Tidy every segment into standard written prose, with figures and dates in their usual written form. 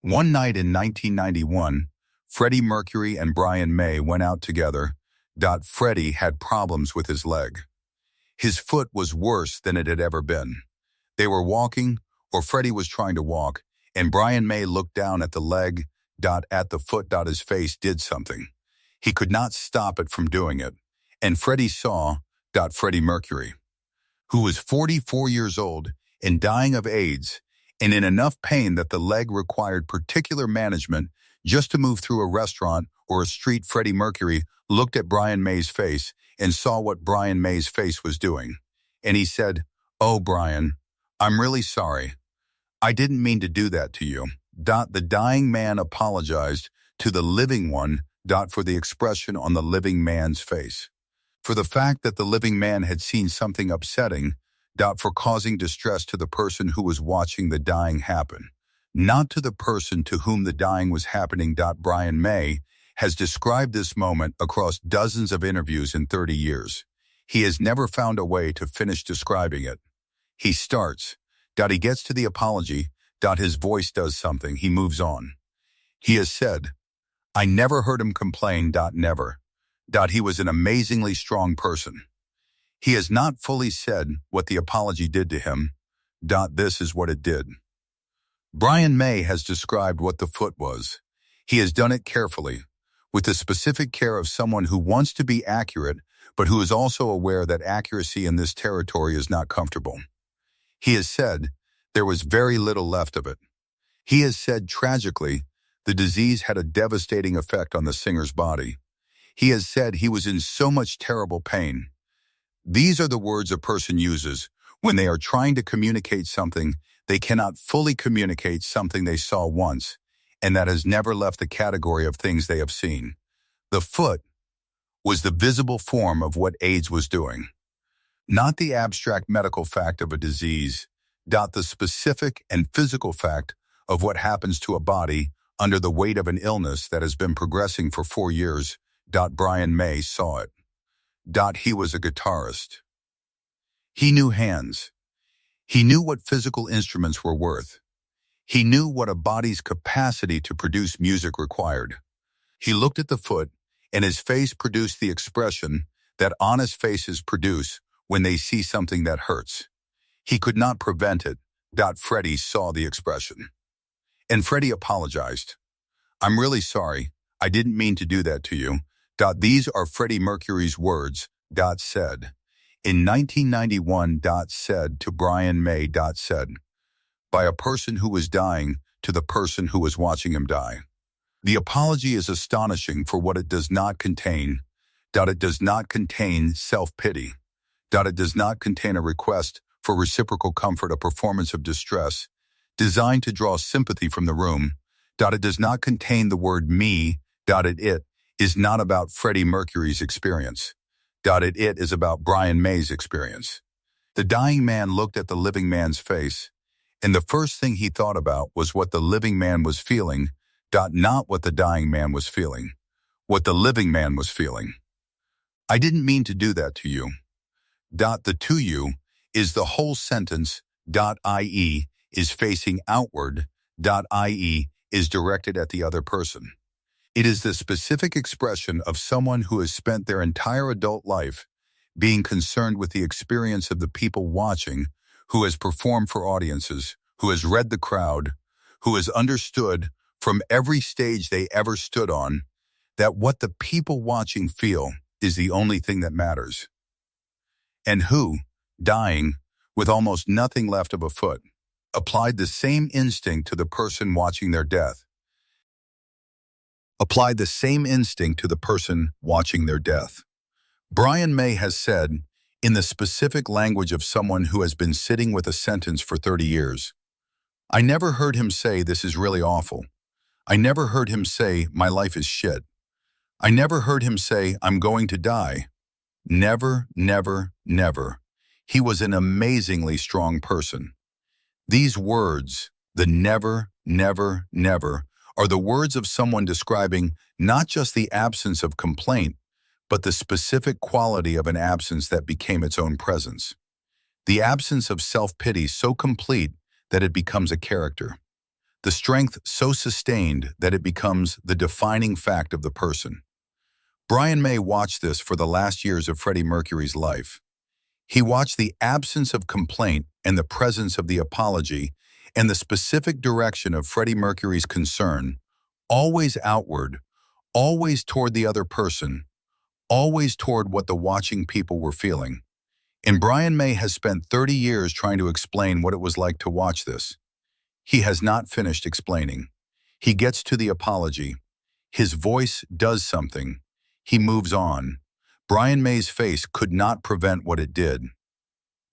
One night in 1991, Freddie Mercury and Brian May went out together. Freddie had problems with his leg. His foot was worse than it had ever been. They were walking, or Freddie was trying to walk, and Brian May looked down at the leg. At the foot. His face did something. He could not stop it from doing it. And Freddie saw. Freddie Mercury, who was 44 years old and dying of AIDS, and in enough pain that the leg required particular management just to move through a restaurant or a street. Freddie Mercury looked at Brian May's face and saw what Brian May's face was doing. And he said, "Oh, Brian, I'm really sorry. I didn't mean to do that to you." The dying man apologized to the living one. For the expression on the living man's face. For the fact that the living man had seen something upsetting. For causing distress to the person who was watching the dying happen. Not to the person to whom the dying was happening. Brian May has described this moment across dozens of interviews in 30 years. He has never found a way to finish describing it. He starts. He gets to the apology. His voice does something. He moves on. He has said, "I never heard him complain. Never. He was an amazingly strong person." He has not fully said what the apology did to him. This is what it did. Brian May has described what the foot was. He has done it carefully, with the specific care of someone who wants to be accurate, but who is also aware that accuracy in this territory is not comfortable. He has said there was very little left of it. He has said, tragically, the disease had a devastating effect on the singer's body. He has said he was in so much terrible pain. These are the words a person uses when they are trying to communicate something they cannot fully communicate, something they saw once, and that has never left the category of things they have seen. The foot was the visible form of what AIDS was doing. Not the abstract medical fact of a disease. The specific and physical fact of what happens to a body under the weight of an illness that has been progressing for 4 years. Brian May saw it. He was a guitarist. He knew hands. He knew what physical instruments were worth. He knew what a body's capacity to produce music required. He looked at the foot, and his face produced the expression that honest faces produce when they see something that hurts. He could not prevent it. Freddie saw the expression. And Freddie apologized. "I'm really sorry. I didn't mean to do that to you." These are Freddie Mercury's words. Said. In 1991. Said to Brian May. Said. By a person who was dying to the person who was watching him die. The apology is astonishing for what it does not contain. It does not contain self-pity. It does not contain a request for reciprocal comfort, a performance of distress, designed to draw sympathy from the room. It does not contain the word me. It is not about Freddie Mercury's experience. It is about Brian May's experience. The dying man looked at the living man's face, and the first thing he thought about was what the living man was feeling. Not what the dying man was feeling. What the living man was feeling. "I didn't mean to do that to you." The "to you" is the whole sentence. I.e. is facing outward. I.e. is directed at the other person. It is the specific expression of someone who has spent their entire adult life being concerned with the experience of the people watching, who has performed for audiences, who has read the crowd, who has understood from every stage they ever stood on that what the people watching feel is the only thing that matters. And who, dying, with almost nothing left of a foot, applied the same instinct to the person watching their death. Applied the same instinct to the person watching their death. Brian May has said, in the specific language of someone who has been sitting with a sentence for 30 years, "I never heard him say this is really awful. I never heard him say my life is shit. I never heard him say I'm going to die. Never, never, never. He was an amazingly strong person." These words, the never, never, never, are the words of someone describing not just the absence of complaint, but the specific quality of an absence that became its own presence. The absence of self-pity so complete that it becomes a character. the strength so sustained that it becomes the defining fact of the person. Brian May watched this for the last years of Freddie Mercury's life. He watched the absence of complaint and the presence of the apology and the specific direction of Freddie Mercury's concern, always outward, always toward the other person, always toward what the watching people were feeling. And Brian May has spent 30 years trying to explain what it was like to watch this. He has not finished explaining. He gets to the apology. His voice does something. He moves on. Brian May's face could not prevent what it did.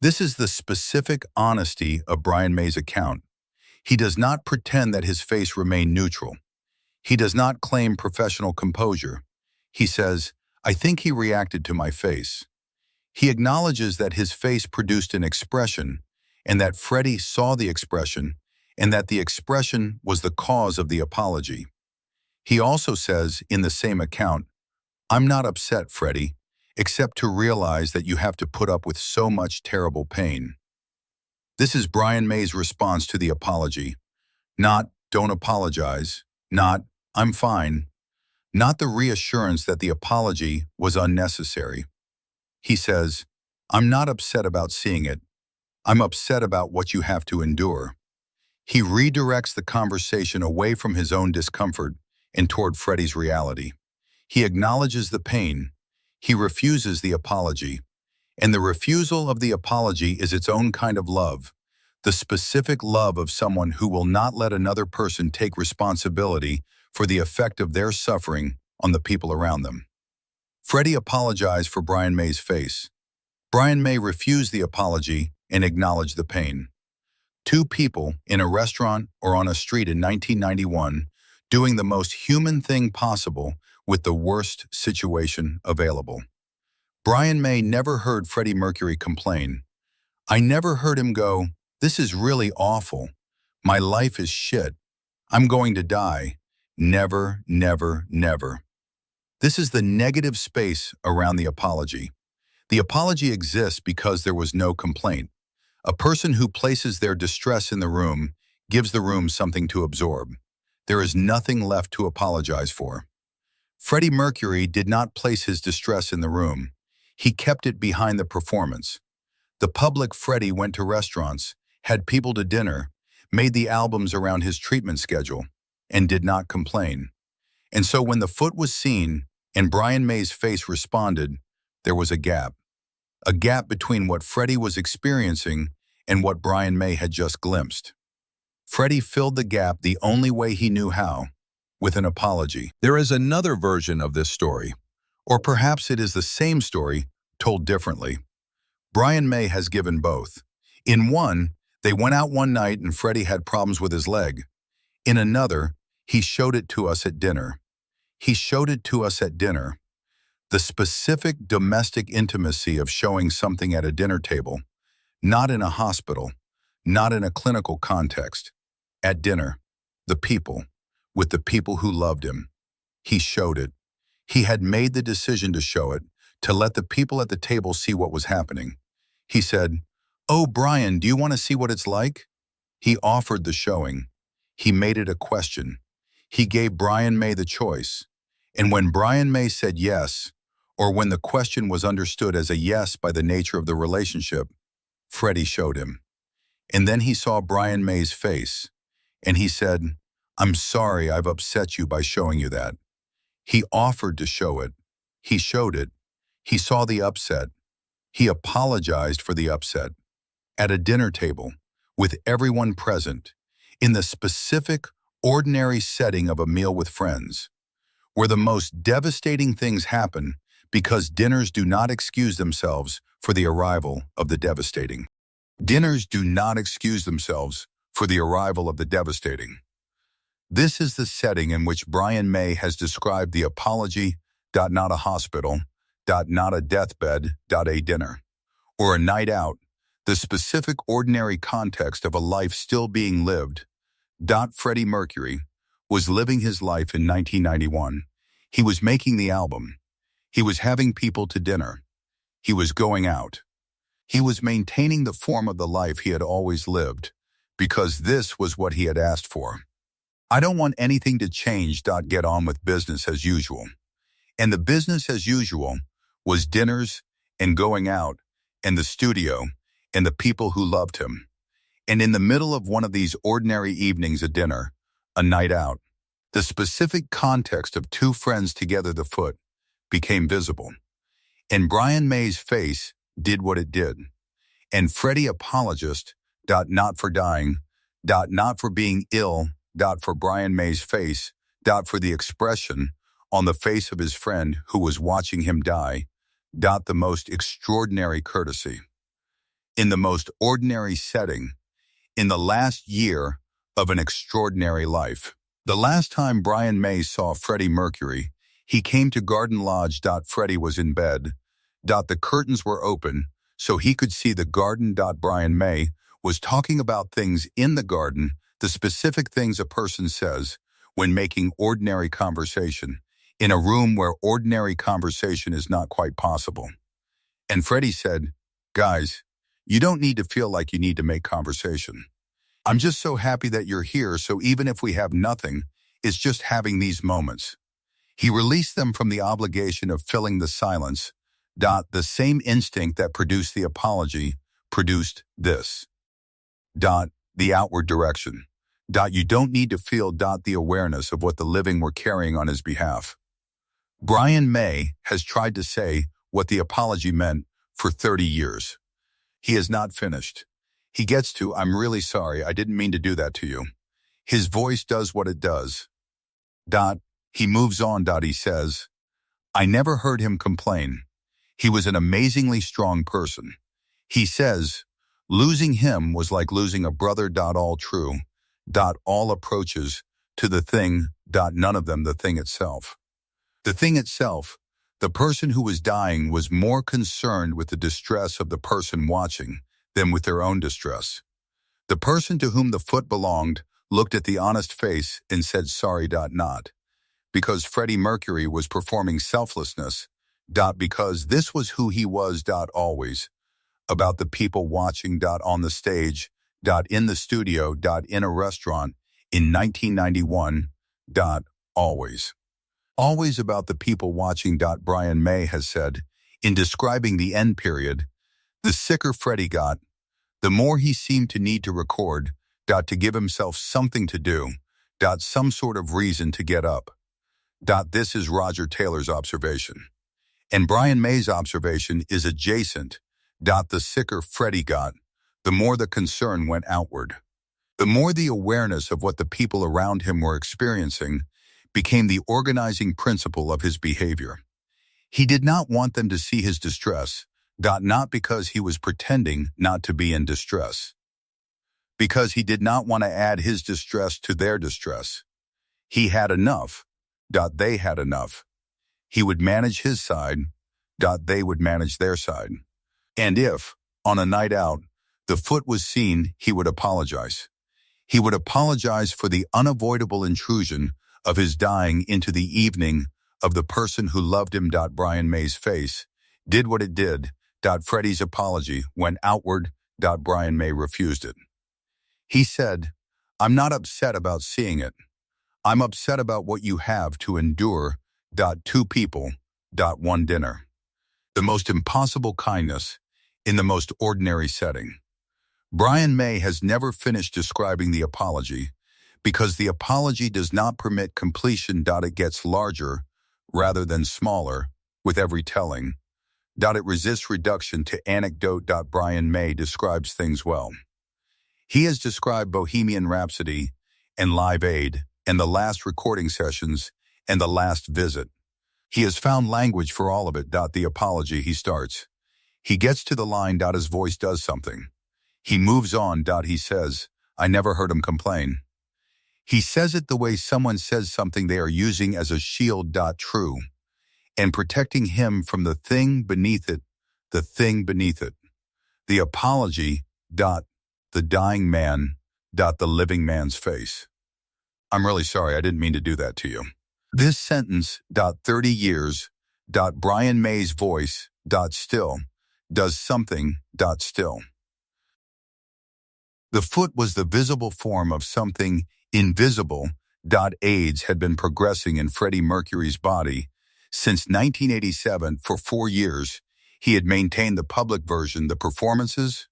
This is the specific honesty of Brian May's account. He does not pretend that his face remained neutral. He does not claim professional composure. He says, "I think he reacted to my face." He acknowledges that his face produced an expression and that Freddie saw the expression and that the expression was the cause of the apology. He also says in the same account, "I'm not upset, Freddie, except to realize that you have to put up with so much terrible pain." This is Brian May's response to the apology. Not, "Don't apologize," not, "I'm fine," not the reassurance that the apology was unnecessary. He says, "I'm not upset about seeing it. I'm upset about what you have to endure." He redirects the conversation away from his own discomfort and toward Freddie's reality. He acknowledges the pain. He refuses the apology. And the refusal of the apology is its own kind of love, the specific love of someone who will not let another person take responsibility for the effect of their suffering on the people around them. Freddie apologized for Brian May's face. Brian May refused the apology and acknowledged the pain. Two people in a restaurant or on a street in 1991 doing the most human thing possible with the worst situation available. Brian May never heard Freddie Mercury complain. I never heard him go, "This is really awful. My life is shit. I'm going to die." Never, never, never. This is the negative space around the apology. The apology exists because there was no complaint. A person who places their distress in the room gives the room something to absorb. There is nothing left to apologize for. Freddie Mercury did not place his distress in the room. He kept it behind the performance. The public Freddie went to restaurants, had people to dinner, made the albums around his treatment schedule, and did not complain. And so when the foot was seen and Brian May's face responded, there was a gap between what Freddie was experiencing and what Brian May had just glimpsed. Freddie filled the gap the only way he knew how, with an apology. There is another version of this story, or perhaps it is the same story told differently. Brian May has given both. In one, they went out one night and Freddie had problems with his leg. In another, he showed it to us at dinner. He showed it to us at dinner. The specific domestic intimacy of showing something at a dinner table, not in a hospital, not in a clinical context. At dinner, the people, with the people who loved him. He showed it. He had made the decision to show it, to let the people at the table see what was happening. He said, "Oh, Brian, do you want to see what it's like?" He offered the showing. He made it a question. He gave Brian May the choice. And when Brian May said yes, or when the question was understood as a yes by the nature of the relationship, Freddie showed him. And then he saw Brian May's face, and he said, "I'm sorry I've upset you by showing you that." He offered to show it. He showed it. He saw the upset. He apologized for the upset. At a dinner table, with everyone present, in the specific, ordinary setting of a meal with friends, where the most devastating things happen because dinners do not excuse themselves for the arrival of the devastating. Dinners do not excuse themselves for the arrival of the devastating. This is the setting in which Brian May has described the apology, not a hospital, not a deathbed, a dinner, or a night out, the specific ordinary context of a life still being lived. Freddie Mercury was living his life in 1991. He was making the album. He was having people to dinner. He was going out. He was maintaining the form of the life he had always lived, because this was what he had asked for. I don't want anything to change. Get on with business as usual. And the business as usual was dinners and going out and the studio and the people who loved him. And in the middle of one of these ordinary evenings, a dinner, a night out, the specific context of two friends together, the foot, became visible. And Brian May's face did what it did. And Freddie apologized, not for dying, not for being ill, for Brian May's face, for the expression on the face of his friend who was watching him die, the most extraordinary courtesy. In the most ordinary setting, in the last year of an extraordinary life. The last time Brian May saw Freddie Mercury, he came to Garden Lodge. Freddie was in bed. The curtains were open, so he could see the garden. Brian May was talking about things in the garden, the specific things a person says when making ordinary conversation, in a room where ordinary conversation is not quite possible. And Freddie said, "Guys, you don't need to feel like you need to make conversation. I'm just so happy that you're here, so even if we have nothing, it's just having these moments." He released them from the obligation of filling the silence. The same instinct that produced the apology produced this. The outward direction. You don't need to feel. The awareness of what the living were carrying on his behalf. Brian May has tried to say what the apology meant for 30 years. He has not finished. He gets to, "I'm really sorry, I didn't mean to do that to you." His voice does what it does. He moves on. He says, "I never heard him complain. He was an amazingly strong person." He says, "Losing him was like losing a brother. All true. All approaches to the thing. None of them the thing itself. The thing itself, the person who was dying was more concerned with the distress of the person watching than with their own distress. The person to whom the foot belonged looked at the honest face and said sorry. Not because Freddie Mercury was performing selflessness. Because this was who he was. Always about the people watching. On the stage. In the studio. In a restaurant. In 1991. Always. Always about the people watching. Brian May has said, in describing the end period, the sicker Freddie got, the more he seemed to need to record. To give himself something to do. Some sort of reason to get up. This is Roger Taylor's observation. And Brian May's observation is adjacent. The sicker Freddie got, the more the concern went outward. The more the awareness of what the people around him were experiencing became the organizing principle of his behavior. He did not want them to see his distress, not because he was pretending not to be in distress. Because he did not want to add his distress to their distress. He had enough. They had enough. He would manage his side. They would manage their side. And if, on a night out, the foot was seen, he would apologize. He would apologize for the unavoidable intrusion of his dying into the evening of the person who loved him. Brian May's face did what it did. Freddie's apology went outward. Brian May refused it. He said, "I'm not upset about seeing it. I'm upset about what you have to endure. Two people. One dinner. The most impossible kindness in the most ordinary setting." Brian May has never finished describing the apology because the apology does not permit completion. It gets larger rather than smaller with every telling. It resists reduction to anecdote. Brian May describes things well. He has described Bohemian Rhapsody and Live Aid and the last recording sessions and the last visit. He has found language for all of it. The apology, he starts. He gets to the line. His voice does something. He moves on. He says, "I never heard him complain." He says it the way someone says something they are using as a shield. True. And protecting him from the thing beneath it, the thing beneath it. The apology. The dying man. The living man's face. "I'm really sorry, I didn't mean to do that to you." This sentence. 30 years. Brian May's voice. Still. Does something. Still. The foot was the visible form of something invisible. AIDS had been progressing in Freddie Mercury's body. Since 1987, for 4 years, he had maintained the public version, the performances,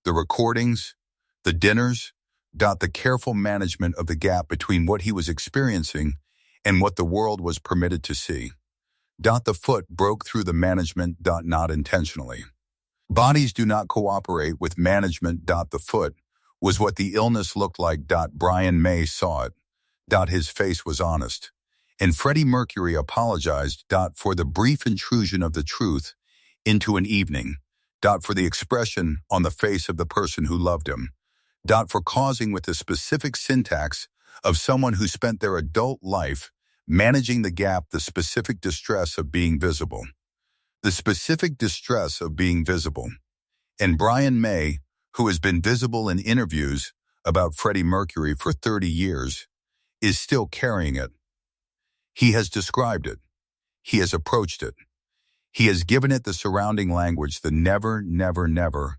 the recordings, the dinners, the careful management of the gap between what he was experiencing and what the world was permitted to see. The foot broke through the management, not intentionally. Bodies do not cooperate with management. The foot was what the illness looked like. Brian May saw it. His face was honest. And Freddie Mercury apologized. For the brief intrusion of the truth into an evening. For the expression on the face of the person who loved him. For causing with the specific syntax of someone who spent their adult life managing the gap, the specific distress of being visible. The specific distress of being visible. And Brian May, who has been visible in interviews about Freddie Mercury for 30 years, is still carrying it. He has described it. He has approached it. He has given it the surrounding language, the never, never, never,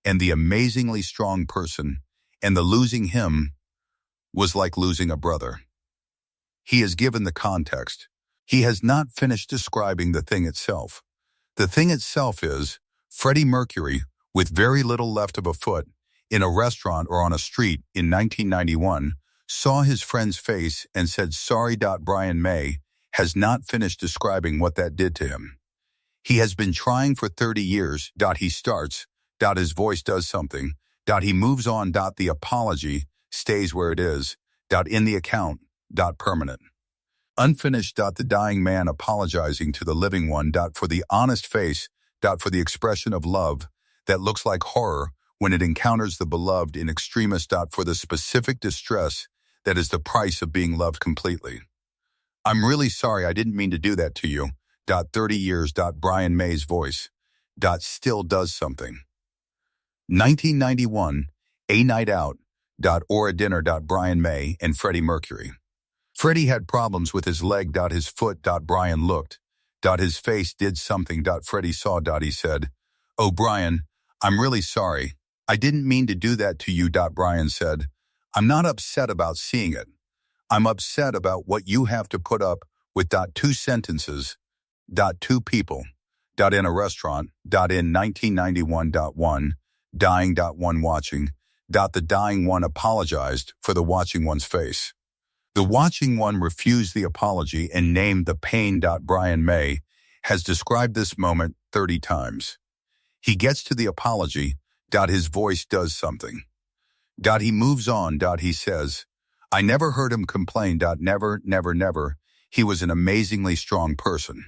and the amazingly strong person, and the losing him was like losing a brother. He has given the context. He has not finished describing the thing itself. The thing itself is Freddie Mercury, with very little left of a foot, in a restaurant or on a street in 1991, saw his friend's face and said, sorry. Brian May has not finished describing what that did to him. He has been trying for 30 years. He starts. His voice does something. He moves on. The apology stays where it is. In the account. Permanent. Unfinished. The dying man apologizing to the living one. For the honest face. For the expression of love that looks like horror when it encounters the beloved in extremis. For the specific distress that is the price of being loved completely. I'm really sorry, I didn't mean to do that to you. 30 years. Brian May's voice. Still does something. 1991, A Night Out. Or a dinner. Brian May and Freddie Mercury. Freddie had problems with his leg. His foot. Brian looked. His face did something. Freddie saw. He said, oh, Brian, I'm really sorry. I didn't mean to do that to you. Brian said, I'm not upset about seeing it. I'm upset about what you have to put up with. 2 sentences. 2 people. In a restaurant. In 1991. 1. Dying. 1 watching. The dying one apologized for the watching one's face. The watching one refused the apology and named the pain. Brian May has described this moment 30 times. He gets to the apology. His voice does something. He moves on. He says, I never heard him complain. Never, never, never. He was an amazingly strong person.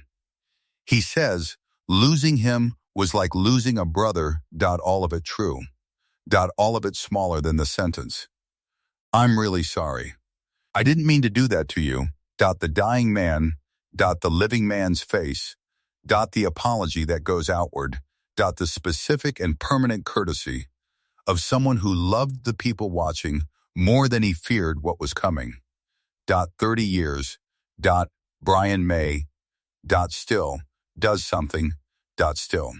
He says, losing him was like losing a brother. All of it true. All of it smaller than the sentence. I'm really sorry. I didn't mean to do that to you. The dying man. The living man's face. The apology that goes outward. The specific and permanent courtesy of someone who loved the people watching more than he feared what was coming. 30 years. Brian May. Still does something. Still.